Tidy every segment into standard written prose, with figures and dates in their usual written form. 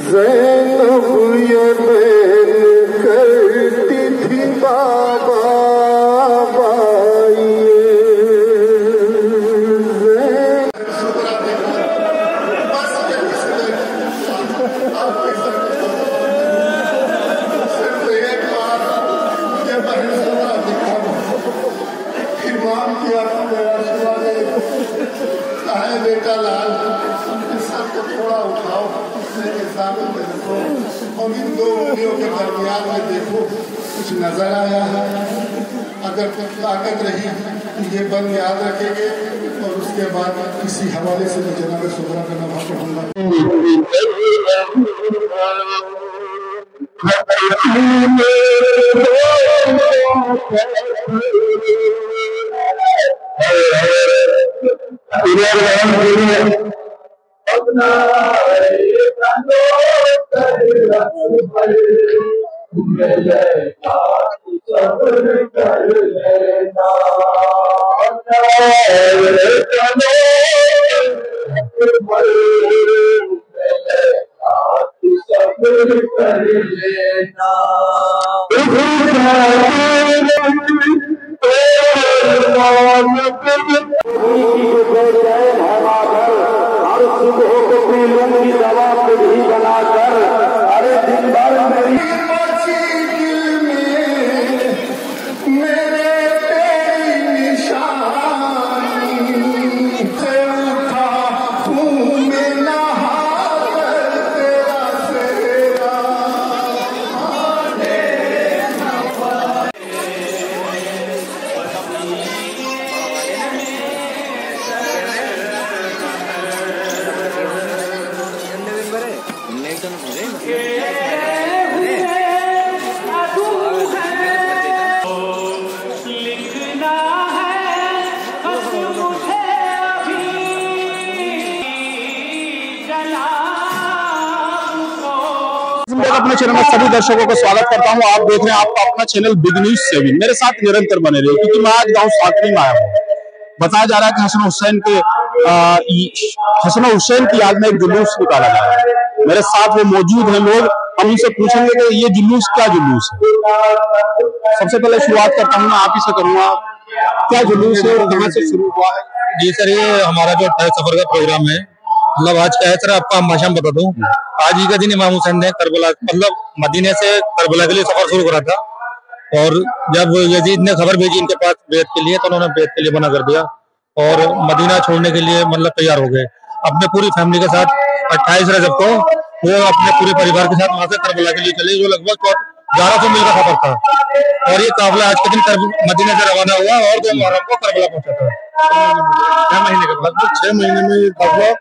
ज़ैनब ये बैन करती थी बाबा बेटा लाल सर को थोड़ा उठाओ और इन दो उंगलियों के दरमियान में देखो कुछ नजर आया है। अगर ताकत रही ये बंद याद रखेंगे और उसके बाद किसी हवाले से मैं जनाब सुबरा का नाम पढ़ूंगा। अपने चैनल में सभी दर्शकों को स्वागत करता हूं। आप देख रहे हैं आपका अपना चैनल बिग न्यूज 7। मेरे साथ निरंतर बने रहे क्योंकि मैं आज गांव साकरी में आया हूं। बताया जा रहा है कि हसन हुसैन की याद में एक जुलूस निकाला जा रहा है। मेरे साथ वो मौजूद हैं लोग, हम उनसे पूछेंगे कि ये जुलूस क्या जुलूस है। सबसे पहले शुरुआत करता हूँ मैं आप ही से करूंगा, क्या जुलूस है और कहाँ से शुरू हुआ है? जी सर, ये हमारा जो 28 सफर का प्रोग्राम है, मतलब आज क्या है सर, आपको हम भाषा में बता दूं। आज ही का दिन इमाम हुसैन ने करबला मतलब मदीने से करबला के लिए सफर शुरू करा था, और जब यजीद ने खबर भेजी इनके पास बैत के लिए, तो उन्होंने बैत के लिए मना कर दिया और मदीना छोड़ने के लिए मतलब तैयार हो गए अपने पूरी फैमिली के साथ। 28 रजब को वो अपने पूरे परिवार के साथ वहां से करबला के लिए चले, जो लगभग 1100 मील का सफर था। और ये काफिला आज के दिन मदीने से रवाना हुआ और 2 मुहर्रम को करबला पहुंचा था। 6 महीने के बाद, 6 महीने में ये काफिला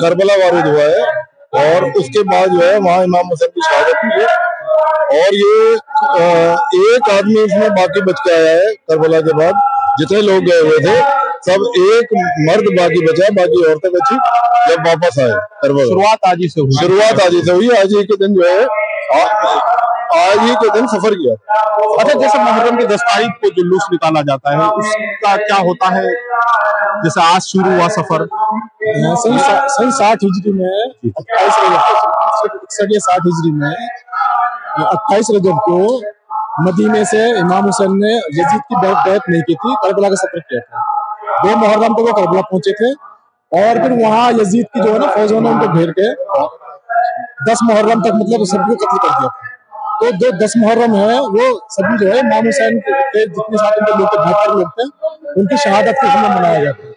करबला वारिद हुआ है और उसके बाद जो है वहाँ इमाम हुसैन की शहादत हुई है। और ये एक आदमी उसमें बाकी बच के आया है करबला के बाद। जितने लोग गए हुए थे सब एक मर्द बाकी बचा, बाकी औरतें बची जब वापस आए करबला। शुरुआत आज ही से हुई। आज ही के दिन जो है आज ही के दिन सफर किया। अच्छा, जैसे मुहर्रम की 10 तारीख को जुलूस निकाला जाता है, उसका क्या होता है? जैसे आज शुरू हुआ सफर सन 60 हिजरी में 28 रजब को मदीने से इमाम हुसैन ने यजीद की बैत नहीं की थी, करबला का सफर किया था। 2 मुहर्रम को वो करबला पहुंचे थे और फिर वहाँ यजीद की जो है ना फौजों ने उनको घेर के 10 मुहर्रम तक मतलब सबको कत्ल कर दिया था। तो जो 10 मुहर्रम है वो सभी जो है इमाम हुसैन के जितने साथ उनके लोग थे, 72 लोग थे, उनकी शहादत के समय मनाया जाता है।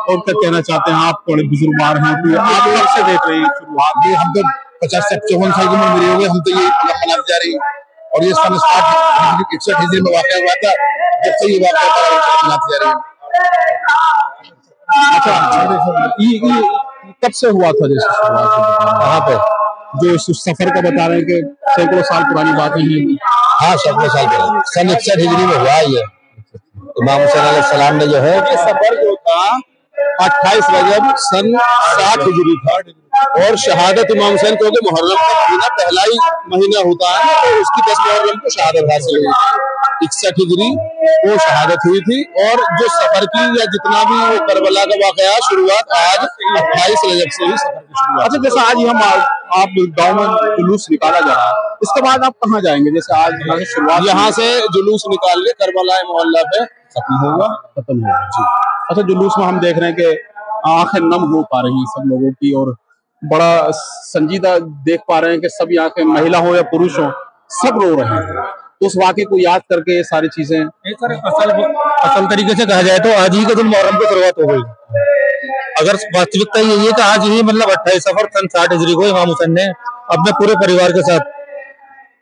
और क्या कहना चाहते हैं आप? बड़े बुजुर्गवार हैं, तो आप कब से देख रहे हैं शुरुआत? हम तो 50-54 साल की उम्र मेरी हो गई, हम तो ये मनाते जा रही है। और ये सन 61 हिजरी में वाक़या हुआ था, जब से ये वाक़या मनाते जा रही है। अच्छा, कब से हुआ था जैसे शुरुआत? कहाँ पे जो इस सफर का बता रहे हैं कि सैकड़ों साल पुरानी बात है ये? हाँ, सैकड़ों साल पहले सन 61 हिजरी में हुआ ये। इमाम हुसैन अलैहिस्सलाम ने जो है सफर जो था 28 रजब सन 60 हिजरी था और शहादत इमाम हुसैन को मुहर्रम का महीना पहला ही महीना होता है, तो उसकी 10 मुहर्रम को शहादत हासिल हुई। 61 हिजरी वो शहादत हुई थी। और जो सफर की या जितना भी वो करबला का वाकया शुरुआत आज 28 रजब से ही सफर की शुरुआत। अच्छा, जैसे आज हम आप गांव में जुलूस निकाला जा रहा है, इसके बाद आप कहाँ जाएंगे? जैसे आज शुरुआत यहाँ से जुलूस निकाल के करबला मोहल्ला पे खत्म होगा। जी। अच्छा, जुलूस में हम देख रहे हैं कि आंखें नम हो पा रही हैं सब लोगों की, और बड़ा संजीदा देख पा रहे हैं कि सब यहाँ के महिला हो या पुरुष हो, सब रो रहे हैं। तो उस वाक़े को याद करके ये सारी चीजें असल तरीके से कहा जाए तो आज ही के दिन मुहर्रम की शुरुआत हो गई। अगर वास्तविकता यही है कि आज ही मतलब 28 सफर सन 60 हिजरी को इमाम हुसैन ने अपने पूरे परिवार के साथ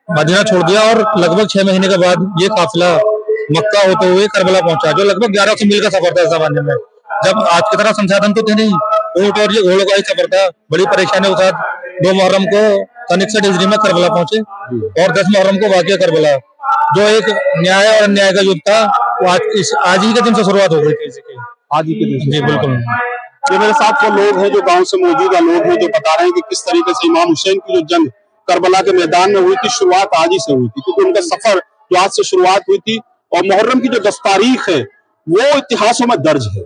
मदीना छोड़ दिया और लगभग 6 महीने के बाद ये काफिला मक्का होते हुए करबला पहुंचा, जो लगभग 1100 मील का सफर था इस जमाने में, जब आज की तरह संसाधन तो थे नहीं। ऊंट और ये घोड़ों का ही सफर था। बड़ी परेशानी के साथ 2 मुहर्रम को सन 61 हिजरी में करबला पहुंचे और 10 मुहर्रम को वाक़िया करबला, जो एक न्याय और अन्याय का युद्ध था, वो आज ही के दिन से शुरुआत हो गई थी इसकी। आज ही के दिन। जी बिल्कुल। ये मेरे साथ वो लोग हैं जो गांव से मौजूदा लोग हैं, जो बता रहे हैं कि किस तरीके से इमाम हुसैन की जो जंग करबला के मैदान में हुई थी, शुरुआत आज ही से हुई थी, क्योंकि उनका सफर जो आज से शुरुआत हुई थी। और मुहर्रम की जो 10 तारीख है वो इतिहासों में दर्ज है,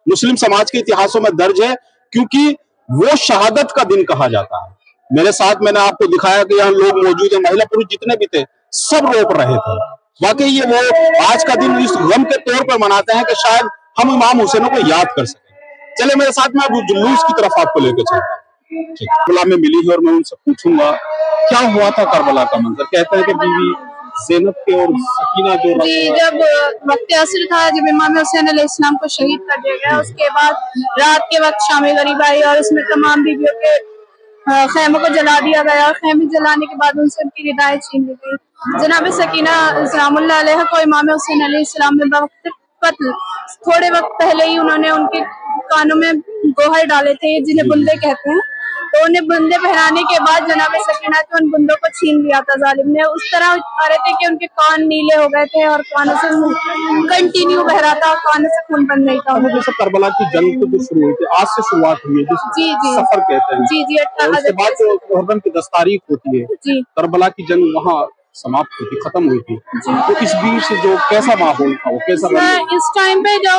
मुस्लिम समाज के इतिहासों में दर्ज है, क्योंकि वो शहादत का दिन कहा जाता है। मेरे साथ मैंने आपको दिखाया कि यहाँ लोग मौजूद है, महिला पुरुष जितने भी थे सब रोक रहे थे। वाकई ये वो आज का दिन इस गम के तौर पर मनाते हैं कि शायद हम इमाम हुसैन को याद कर सकें। चले मेरे साथ में अब जुलूस की तरफ आपको लेकर चलता हूं। करबला में मिली है और मैं उनसे पूछूंगा क्या हुआ था करबला का मंजर। कहते हैं कि बीवी ज़ैनब के और सकीना जो जब वक्त असर था, जब इमाम हुसैन अलैहिस्सलाम को शहीद कर दिया गया, उसके बाद रात के वक्त शाम गरीब आई और उसमें तमाम बीवियों के खेमों को जला दिया गया। खेमे जलाने के बाद उनसे उनकी रिदाएं छीन ली गई। जनाब सकीना सलामुल्लाह अलैहा को इमाम हुसैन अलैहिस्सलाम ने वक्त कत्ल थोड़े वक्त पहले ही उन्होंने उनके कानों में गोहर डाले थे, जिन्हें बुंदे कहते हैं। तो उन्हें बुंदे पहनाने के बाद जनाब सकीना के उन बुंदों को छीन लिया था जालिम ने। उस तरह आ रहे थे कि उनके कान नीले हो गए थे और कानों से कंटिन्यू बह रहा था, कानों से खून बन नहीं था। जैसे करबला की जंग तो जो शुरू हुई थी, आज से शुरुआत हुई है, जिस सफर कहते हैं। जी जी। उसके बाद जो मुहर्रम की 10 तारीख होती है, करबला की जंग वहाँ समाप्त हुई थी, खत्म हुई थी। तो इस बीच जो कैसा माहौल था, वो कैसा इस टाइम पे जो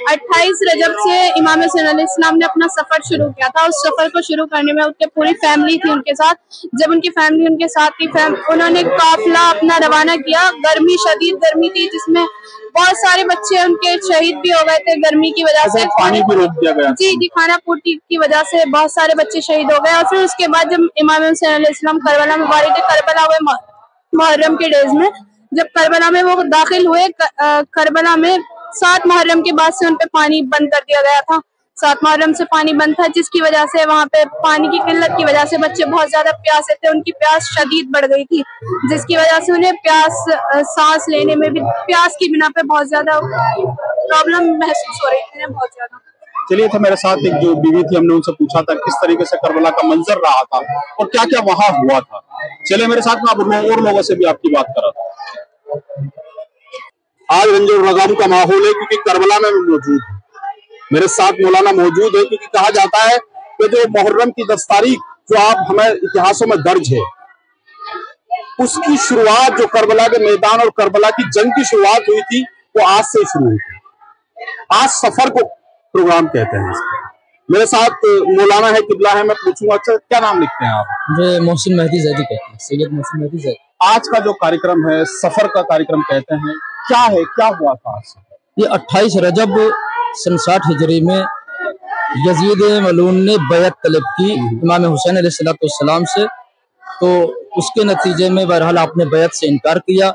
28 रजब से इमाम हुसैन अलैहिस्सलाम ने अपना सफर शुरू किया था। उस सफर को शुरू करने में उनकी पूरी फैमिली थी उनके साथ। जब उनकी फैमिली उनके साथ थी, उन्होंने काफिला अपना रवाना किया। गर्मी, शदीद गर्मी थी, जिसमें बहुत सारे बच्चे उनके शहीद भी हो गए थे गर्मी की वजह से। पानी भी रोक दिया गया। जी जी, खाना पूर्ति की वजह से बहुत सारे बच्चे शहीद हो गए। और फिर उसके बाद जब इमाम हुसैन अलैहिस्सलाम करबला में वारिद करबला हुए मुहर्रम के डेज में, जब करबला में वो दाखिल हुए, करबला में 7 मुहर्रम के बाद से उन पे पानी बंद कर दिया गया था। 7 मुहर्रम से पानी बंद था, जिसकी वजह से वहाँ पे पानी की किल्लत की वजह से बच्चे बहुत ज्यादा प्यासे थे। उनकी प्यास शदीद बढ़ गई थी, जिसकी वजह से उन्हें सांस लेने में भी प्यास की बिना पे बहुत ज्यादा प्रॉब्लम महसूस हो रही थी बहुत ज्यादा। चलिए, था मेरे साथ एक जो बीवी थी, हमने उनसे पूछा था किस तरीके से करबला का मंजर रहा था और क्या क्या वहाँ हुआ था। चलिए मेरे साथ में, अब और लोगों से भी आपकी बात करा था। आज रंजो रगाम का माहौल है, क्योंकि करबला में मौजूद है। मेरे साथ मौलाना मौजूद है, क्योंकि कहा जाता है कि जो मुहर्रम की 10 तारीख जो आप हमें इतिहासों में दर्ज है, उसकी शुरुआत जो करबला के मैदान और करबला की जंग की शुरुआत हुई थी, वो आज से शुरू हुई थी। आज सफर को प्रोग्राम कहते हैं। मेरे साथ मौलाना है, किबला है, मैं पूछूंगा अच्छा क्या नाम लिखते हैं आप? मुझे मोहसिन मेहदी ज़ैदी कहते हैं, सैयद मोहसिन मेहदी ज़ैदी। आज का जो कार्यक्रम है सफर का कार्यक्रम कहते हैं, क्या है, क्या हुआ था आज? ये 28 रजब सन 60 हिजरी में यजीद मलून ने बैत तलब की इमाम हुसैन अलैहिस्सलाम से। तो उसके नतीजे में बहरहाल आपने बैत से इनकार किया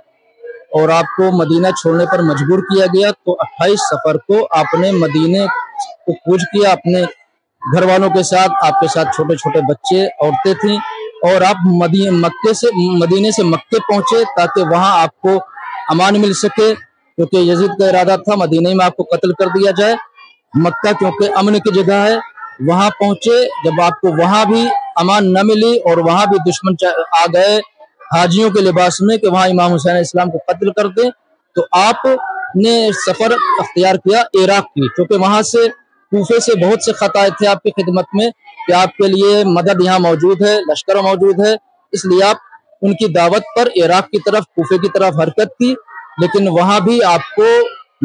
और आपको मदीना छोड़ने पर मजबूर किया गया। तो 28 सफर को आपने मदीने को कूच किया अपने घर वालों के साथ। आपके साथ छोटे छोटे बच्चे, औरतें थीं और आप मदीने से मक्के पहुंचे ताकि वहां आपको अमान मिल सके, क्योंकि यजीद का इरादा था मदीने में आपको कत्ल कर दिया जाए। मक्का क्योंकि अमन की जगह है, वहां पहुंचे। जब आपको वहां भी अमान न मिली और वहां भी दुश्मन आ गए हाजियों के लिबास में कि वहां इमाम हुसैन इस्लाम को कत्ल कर दे, तो आपने सफर अख्तियार किया इराक की, क्योंकि वहां से कूफे से बहुत से खत आए थे आपकी खिदमत में कि आपके लिए मदद यहाँ मौजूद है, लश्कर मौजूद है, इसलिए आप उनकी दावत पर इराक की तरफ, कूफे की तरफ हरकत की, लेकिन वहां भी आपको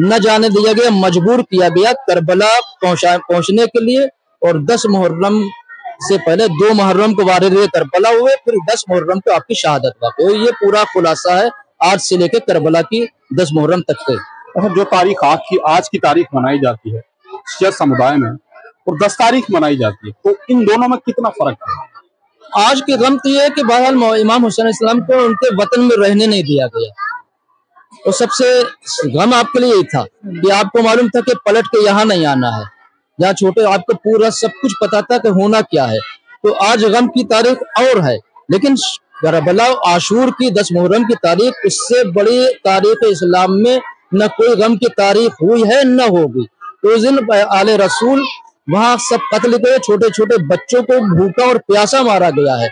न जाने दिया गया, मजबूर किया गया करबला पहुंचने के लिए। और 10 मुहर्रम से पहले 2 मुहर्रम को वारिद करबला हुए, फिर 10 मुहर्रम को आपकी शहादत वाक़ई हुई। ये पूरा खुलासा है आज से लेकर करबला की 10 मुहर्रम तक के। जो तारीख आज की तारीख मनाई जाती है शिया समुदाय में और 10 तारीख मनाई जाती है, तो इन दोनों में कितना फर्क है? आज की गम तो ये है कि बहरहाल इमाम हुसैन इस्लाम को उनके वतन में रहने नहीं दिया गया। तो सबसे गम आपके लिए यही था कि आपको मालूम था कि पलट के यहाँ नहीं आना है, जहाँ छोटे आपको पूरा सब कुछ पता था कि होना क्या है। तो आज गम की तारीख और है, लेकिन करबला आशूर की 10 मुहर्रम की तारीख, उससे बड़ी तारीख इस्लाम में न कोई गम की तारीख हुई है न होगी। तो उस दिन आले रसूल वहां सब कत्ल गए, छोटे छोटे बच्चों को भूखा और प्यासा मारा गया है।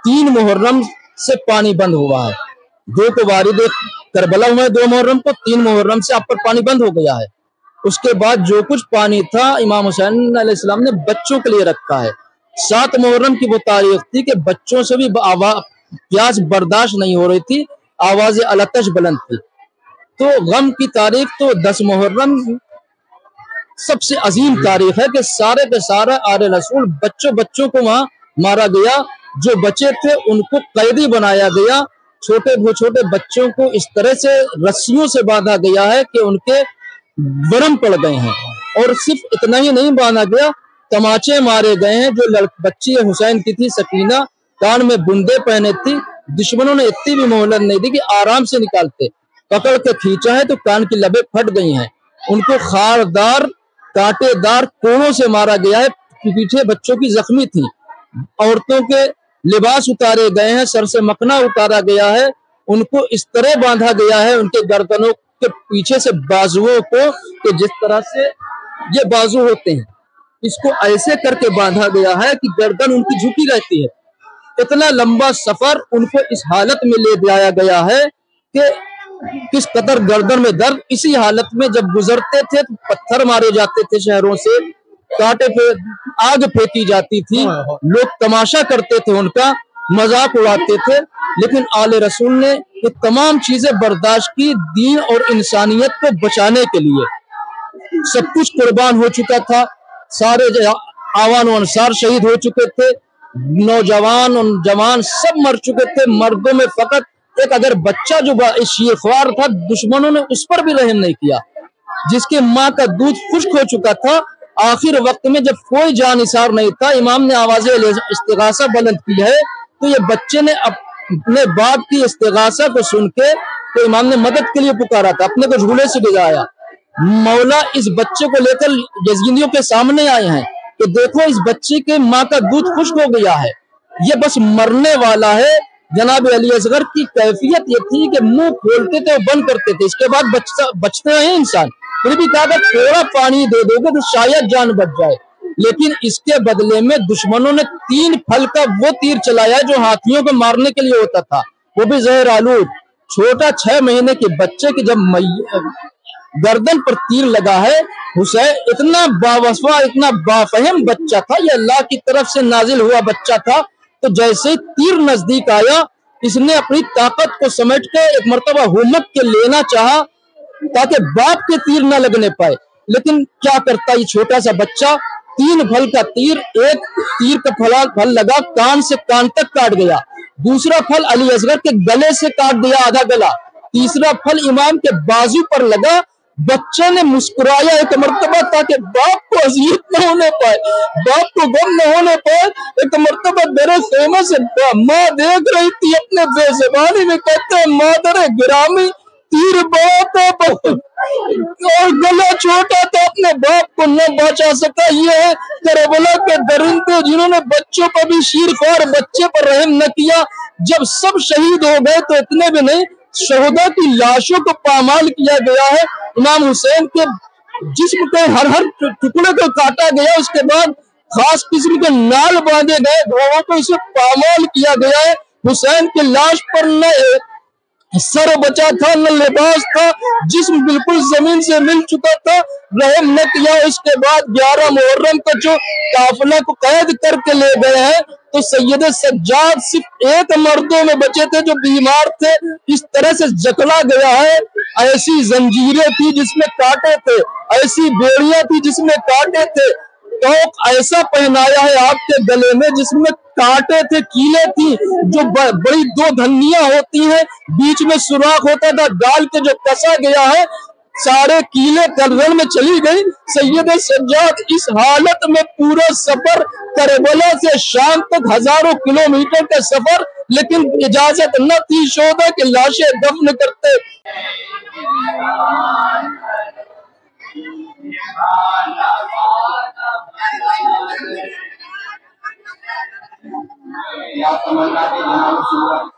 3 मुहर्रम से पानी बंद हुआ है, 2 को वारिद करबला हुआ है 2 मुहर्रम को, 3 मुहर्रम से आप पर पानी बंद हो गया है। उसके बाद जो कुछ पानी था इमाम हुसैन अलैहिस्सलाम ने बच्चों के लिए रखा है। 7 मुहर्रम की वो तारीख थी कि बच्चों से भी प्यास बर्दाश्त नहीं हो रही थी, आवाज अलतश बुलंद थी। तो गम की तारीख तो 10 मुहर्रम सबसे अजीम तारीख है कि सारे के सारा आले रसूल बच्चों को वहां मारा गया। जो बचे थे उनको कैदी बनाया गया, छोटे बच्चों को इस तरह से रस्सियों से बांधा गया है कि उनके वरम पड़ गए हैं। और सिर्फ इतना ही नहीं बांधा गया, तमाचे मारे गए हैं। जो बच्ची हुसैन की थी सकीना, कान में बुंदे पहने थी, दुश्मनों ने इतनी भी मोहलत नहीं दी कि आराम से निकालते, पकड़ के खींचा है तो कान की लबें फट गई हैं। उनको खारदार कांटेदार कोड़ों से मारा गया है, पीछे बच्चों की जख्मी थी। औरतों के लिबास उतारे गए हैं, सर से मखना उतारा गया है, उनको इस तरह बांधा गया है उनके गर्दनों के पीछे से बाजुओं को, कि जिस तरह से ये बाजू होते हैं इसको ऐसे करके बांधा गया है कि गर्दन उनकी झुकी रहती है। इतना लंबा सफर उनको इस हालत में ले जाया गया है कि किस कदर गर्दन में दर्द। इसी हालत में जब गुजरते थे तो पत्थर मारे जाते थे शहरों से, कांटे पे आग फेंकी जाती थी, लोग तमाशा करते थे, उनका मजाक उड़ाते थे। लेकिन आले रसूल ने ये तमाम चीजें बर्दाश्त की दीन और इंसानियत को बचाने के लिए। सब कुछ कुर्बान हो चुका था, सारे आवान और अंसार शहीद हो चुके थे, नौजवान और जवान सब मर चुके थे। मर्दों में फकत एक अगर बच्चा जो शीरख्वार था, दुश्मनों ने उस पर भी रहम नहीं किया, जिसके माँ का दूध खुश्क हो चुका था। आखिर वक्त में जब कोई जानिसार नहीं था, इमाम ने आवाज़ इस्तिगासा बुलंद की है, तो ये बच्चे ने अपने बाप की इस्तिगासा को सुन के तो इमाम ने मदद के लिए पुकारा था, अपने को झूले से गिराया। मौला इस बच्चे को लेकर यजीदियों के सामने आए हैं कि देखो इस बच्चे के माँ का दूध खुश्क हो गया है, ये बस मरने वाला है। जनाब अली असगर की कैफियत ये थी कि मुंह खोलते थे और बंद करते थे, इसके बाद बचते हैं इंसान, फिर भी कहा थोड़ा पानी दे दोगे तो शायद जान बच जाए। लेकिन इसके बदले में दुश्मनों ने 3 फल का वो तीर चलाया जो हाथियों को मारने के लिए होता था, वो भी जहर आलूद। छोटा 6 महीने के बच्चे की जब गर्दन पर तीर लगा है, हुसैन इतना बावस्फा इतना बाफहम बच्चा था, ये अल्लाह की तरफ से नाजिल हुआ बच्चा था। तो जैसे ही तीर नजदीक आया, इसने अपनी ताकत को समेट के एक मर्तबा हुम्मत के लेना चाहा ताकि बाप के तीर न लगने पाए। लेकिन क्या करता ये छोटा सा बच्चा, 3 फल का तीर, एक तीर का फल लगा कान से कान तक काट गया, दूसरा फल अली असगर के गले से काट दिया आधा गला, तीसरा फल इमाम के बाजू पर लगा। बच्चे ने मुस्कुराया एक मर्तबा ताकि बाप को अजियत न होने पाए, बाप को गम न होने पाए। एक मर्तबा मेरे खेमे से माँ देख रही थी, अपने बेज़बानी में कहते हैं मादर गिरामी तीर बड़ा था और गला छोटा था, अपने बाप को न बचा सका। ये है करबला के दरिंदे जिन्होंने बच्चों पर भी शीरख्वार बच्चे पर रहम न किया। जब सब शहीद हो गए तो इतने भी नहीं, शहदा की लाशों को पामाल किया गया है। इमाम हुसैन के जिस्म के हर टुकड़े को काटा गया, उसके बाद खास किस्म के नाल बांधे गए, घोड़ों को इसे पामाल किया गया है। हुसैन की लाश पर न सर बचा था न लिबास था, जिस्म बिल्कुल जमीन से मिल चुका था, रहम न किया। इसके बाद 11 मुहर्रम का जो काफिला को कैद करके ले गए हैं, तो सैयद सज्जाद सिर्फ एक मर्दों में बचे थे जो बीमार थे, इस तरह से जकड़ा गया है। ऐसी जंजीरें थी जिसमें कांटे थे, ऐसी बेड़ियां थी जिसमें कांटे थे, तो ऐसा पहनाया है आपके गले में जिसमें कांटे थे, कीले थी, जो बड़ी दो धन्नियां होती हैं, बीच में सुराख होता था, डाल के जो कसा गया है, सारे कीले गर्दन में चली गई। सैयद सज्जाद इस हालत में पूरा सफर, करबला से शाम तक हजारों किलोमीटर का सफर, लेकिन इजाजत न थी शोधा कि लाशें दफन करते। आप समझना कि